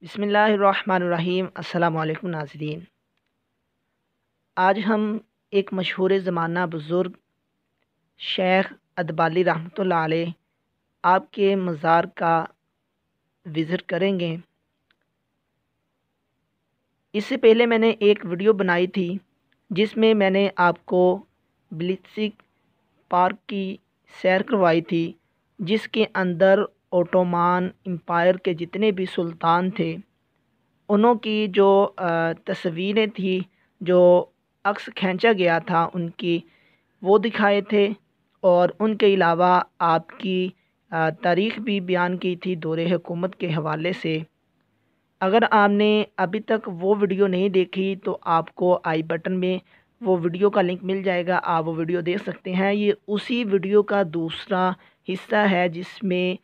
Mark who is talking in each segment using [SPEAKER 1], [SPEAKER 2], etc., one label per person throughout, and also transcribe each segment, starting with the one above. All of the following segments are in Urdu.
[SPEAKER 1] بسم اللہ الرحمن الرحیم۔ السلام علیکم ناظرین، آج ہم ایک مشہور زمانہ بزرگ شیخ ادبالی رحمۃ اللہ علیہ آپ کے مزار کا وزٹ کریں گے۔ اس سے پہلے میں نے ایک ویڈیو بنائی تھی جس میں نے آپ کو بلیسک پارک کی سیر کروائی تھی، جس کے اندر اوٹومان امپائر کے جتنے بھی سلطان تھے انہوں کی جو تصویریں تھیں، جو عکس کھینچا گیا تھا ان کی، وہ دکھائے تھے، اور ان کے علاوہ آپ کی تاریخ بھی بیان کی تھی دور حکومت کے حوالے سے۔ اگر آپ نے ابھی تک وہ ویڈیو نہیں دیکھی تو آپ کو آئی بٹن میں وہ ویڈیو کا لنک مل جائے گا، آپ وہ ویڈیو دیکھ سکتے ہیں۔ یہ اسی ویڈیو کا دوسرا حصہ ہے جس میں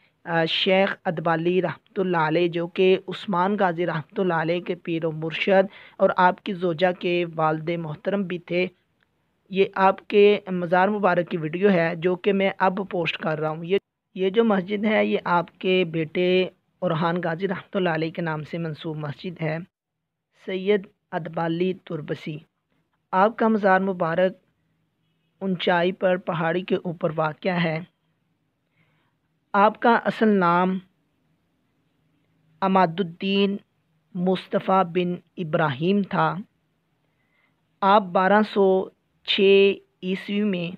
[SPEAKER 1] شیخ ادبالی رحمۃ اللہ علیہ، جو کہ عثمان غازی رحمۃ اللہ علیہ کے پیر و مرشد اور آپ کی زوجہ کے والد محترم بھی تھے، یہ آپ کے مزار مبارک کی ویڈیو ہے جو کہ میں اب پوسٹ کر رہا ہوں۔ یہ جو مسجد ہے یہ آپ کے بیٹے اورحان غازی رحمۃ اللہ علیہ کے نام سے منسوب مسجد ہے، سید ادبالی تربسی۔ آپ کا مزار مبارک اونچائی پر پہاڑی کے اوپر واقع ہے۔ آپ کا اصل نام عماد الدین مصطفیٰ بن ابراہیم تھا۔ آپ 1206 عیسوی میں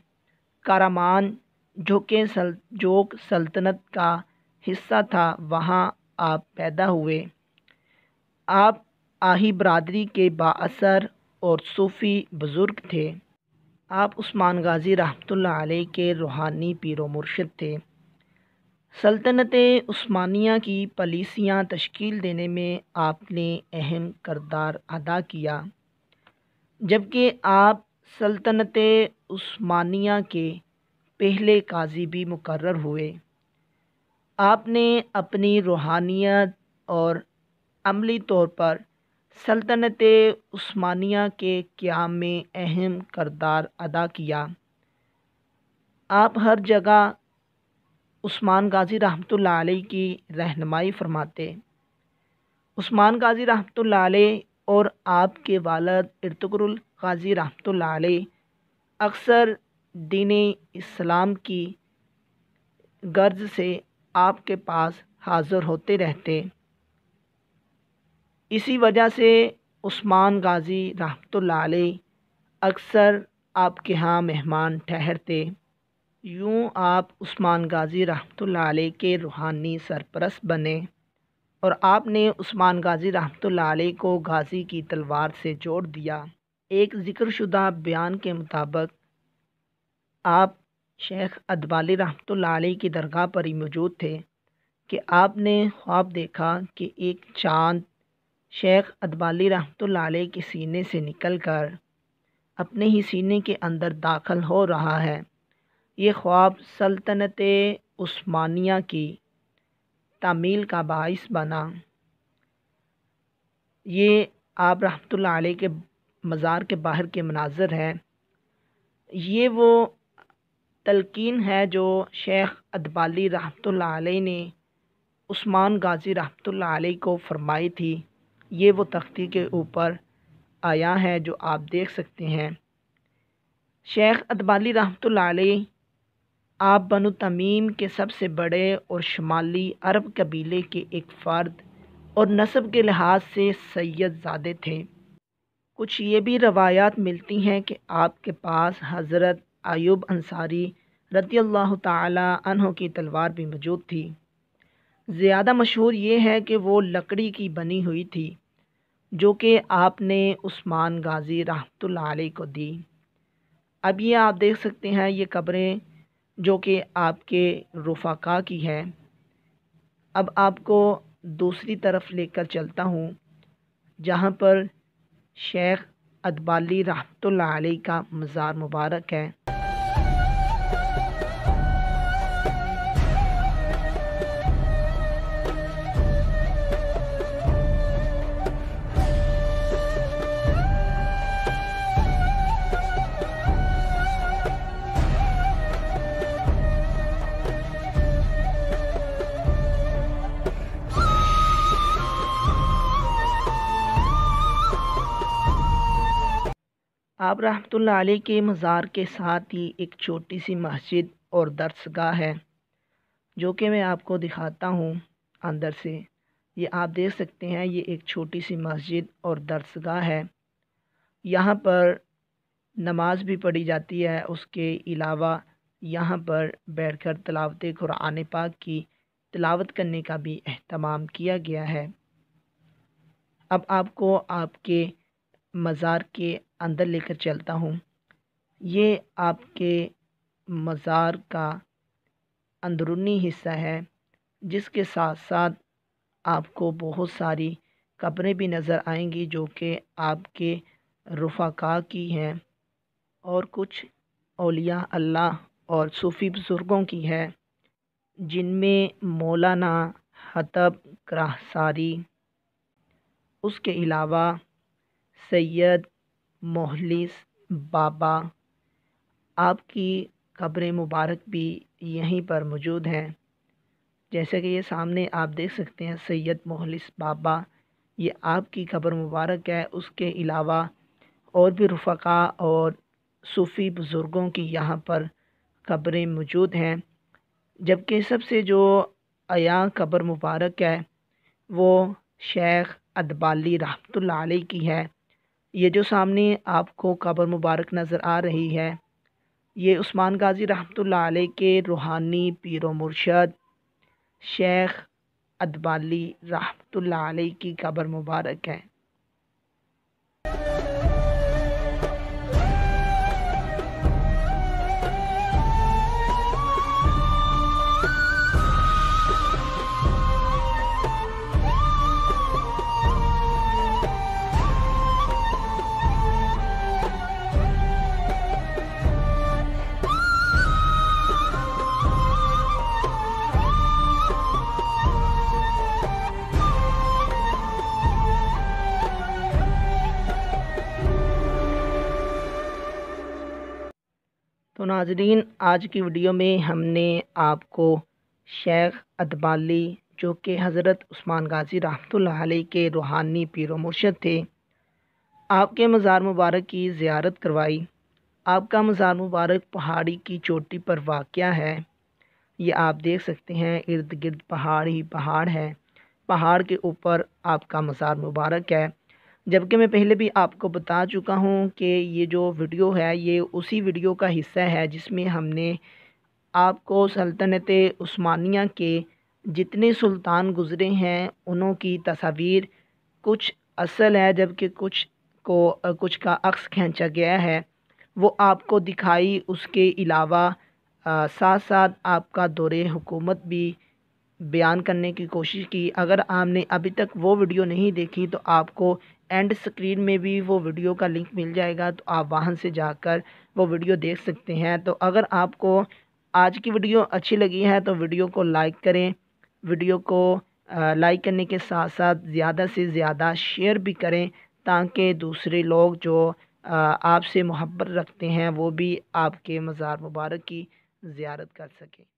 [SPEAKER 1] کارمان، جو کہ سلجوق سلطنت کا حصہ تھا، وہاں آپ پیدا ہوئے۔ آپ آہی برادری کے بااثر اور صوفی بزرگ تھے۔ آپ عثمان غازی رحمۃ اللہ علیہ کے روحانی پیر و مرشد تھے۔ سلطنت عثمانیہ کی پالیسیاں تشکیل دینے میں آپ نے اہم کردار ادا کیا، جبکہ آپ سلطنت عثمانیہ کے پہلے قاضی بھی مقرر ہوئے۔ آپ نے اپنی روحانیت اور عملی طور پر سلطنت عثمانیہ کے قیام میں اہم کردار ادا کیا۔ آپ ہر جگہ عثمان غازی رحمۃ اللہ علیہ کی رہنمائی فرماتے۔ عثمان غازی رحمۃ اللہ علیہ اور آپ کے والد ارطغرل غازی رحمۃ اللہ علیہ اکثر دین اسلام کی غرض سے آپ کے پاس حاضر ہوتے رہتے۔ اسی وجہ سے عثمان غازی رحمۃ اللہ علیہ اکثر آپ کے ہاں مہمان ٹھہرتے۔ یوں آپ عثمان غازی رحمۃ اللہ علیہ کے روحانی سرپرست بنے، اور آپ نے عثمان غازی رحمۃ اللہ علیہ کو غازی کی تلوار سے جوڑ دیا۔ ایک ذکر شدہ بیان کے مطابق آپ شیخ ادبالی رحمۃ اللہ علیہ کی درگاہ پر ہی موجود تھے کہ آپ نے خواب دیکھا کہ ایک چاند شیخ ادبالی رحمۃ اللہ علیہ کے سینے سے نکل کر اپنے ہی سینے کے اندر داخل ہو رہا ہے۔ یہ خواب سلطنت عثمانیہ کی تعمیل کا باعث بنا۔ یہ آپ رحمۃ اللہ علیہ کے مزار کے باہر کے مناظر ہے۔ یہ وہ تلقین ہے جو شیخ ادبالی رحمۃ اللہ علیہ نے عثمان غازی رحمۃ اللہ علیہ کو فرمائی تھی۔ یہ وہ تختی کے اوپر آیا ہے جو آپ دیکھ سکتے ہیں۔ شیخ ادبالی رحمۃ اللہ علیہ آپ بنو تمیم کے سب سے بڑے اور شمالی عرب قبیلے کے ایک فرد اور نسب کے لحاظ سے سید زادے تھے۔ کچھ یہ بھی روایات ملتی ہیں کہ آپ کے پاس حضرت ایوب انصاری رضی اللہ تعالی عنہ کی تلوار بھی موجود تھی۔ زیادہ مشہور یہ ہے کہ وہ لکڑی کی بنی ہوئی تھی، جو کہ آپ نے عثمان غازی رحمۃ اللہ علیہ کو دی۔ اب یہ آپ دیکھ سکتے ہیں یہ قبریں جو کہ آپ کے رفقا کی ہے۔ اب آپ کو دوسری طرف لے کر چلتا ہوں جہاں پر شیخ ادبالی رحمۃ اللہ علیہ کا مزار مبارک ہے۔ آپ رحمتہ علیہ کے مزار کے ساتھ ہی ایک چھوٹی سی مسجد اور درسگاہ ہے، جو کہ میں آپ کو دکھاتا ہوں اندر سے۔ یہ آپ دیکھ سکتے ہیں، یہ ایک چھوٹی سی مسجد اور درسگاہ ہے۔ یہاں پر نماز بھی پڑھی جاتی ہے، اس کے علاوہ یہاں پر بیٹھ کر تلاوت قرآن پاک کی تلاوت کرنے کا بھی اہتمام کیا گیا ہے۔ اب آپ کو آپ کے مزار کے اندر لے کر چلتا ہوں۔ یہ آپ کے مزار کا اندرونی حصہ ہے، جس کے ساتھ ساتھ آپ کو بہت ساری قبریں بھی نظر آئیں گی، جو کہ آپ کے رفقاء کی ہیں اور کچھ اولیاء اللہ اور صوفی بزرگوں کی ہے، جن میں مولانا حطب کراساری، اس کے علاوہ سید مخلص بابا، آپ کی قبر مبارک بھی یہیں پر موجود ہیں۔ جیسے کہ یہ سامنے آپ دیکھ سکتے ہیں سید مخلص بابا، یہ آپ کی قبر مبارک ہے۔ اس کے علاوہ اور بھی رفقاء اور صوفی بزرگوں کی یہاں پر قبریں موجود ہیں، جبکہ سب سے جو عیاں قبر مبارک ہے وہ شیخ ادبالی رحمۃ اللہ علیہ کی ہے۔ یہ جو سامنے آپ کو قبر مبارک نظر آ رہی ہے، یہ عثمان غازی رحمۃ اللہ علیہ کے روحانی پیر و مرشد شیخ ادبالی رحمۃ اللہ علیہ کی قبر مبارک ہے۔ تو ناظرین، آج کی ویڈیو میں ہم نے آپ کو شیخ ادبالی، جو کہ حضرت عثمان غازی رحمۃ اللہ علیہ کے روحانی پیر و مرشد تھے، آپ کے مزار مبارک کی زیارت کروائی۔ آپ کا مزار مبارک پہاڑی کی چوٹی پر واقع ہے۔ یہ آپ دیکھ سکتے ہیں، ارد گرد پہاڑ ہی پہاڑ ہے، پہاڑ کے اوپر آپ کا مزار مبارک ہے۔ جبکہ میں پہلے بھی آپ کو بتا چکا ہوں کہ یہ جو ویڈیو ہے یہ اسی ویڈیو کا حصہ ہے جس میں ہم نے آپ کو سلطنت عثمانیہ کے جتنے سلطان گزرے ہیں انہوں کی تصاویر، کچھ اصل ہے جبکہ کچھ کا عکس کھینچا گیا ہے، وہ آپ کو دکھائی۔ اس کے علاوہ ساتھ ساتھ آپ کا دور حکومت بھی بیان کرنے کی کوشش کی۔ اگر آپ نے ابھی تک وہ ویڈیو نہیں دیکھی تو آپ کو اینڈ سکرین میں بھی وہ ویڈیو کا لنک مل جائے گا، تو آپ وہاں سے جا کر وہ ویڈیو دیکھ سکتے ہیں۔ تو اگر آپ کو آج کی ویڈیو اچھی لگی ہے تو ویڈیو کو لائک کریں، ویڈیو کو لائک کرنے کے ساتھ ساتھ زیادہ سے زیادہ شیئر بھی کریں، تاکہ دوسرے لوگ جو آپ سے محبت رکھتے ہیں وہ بھی آپ کے مزار مبارک کی زیارت کر سکیں۔